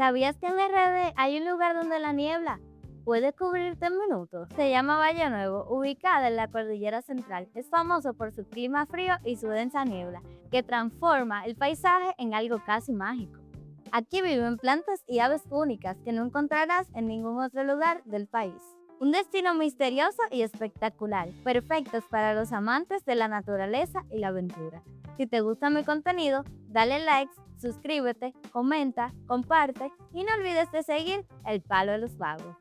¿Sabías que en RD hay un lugar donde la niebla puede cubrirte en minutos? Se llama Valle Nuevo, ubicada en la cordillera central. Es famoso por su clima frío y su densa niebla, que transforma el paisaje en algo casi mágico. Aquí viven plantas y aves únicas que no encontrarás en ningún otro lugar del país. Un destino misterioso y espectacular, perfectos para los amantes de la naturaleza y la aventura. Si te gusta mi contenido, dale like, suscríbete, comenta, comparte y no olvides de seguir El Palo de los Vagos.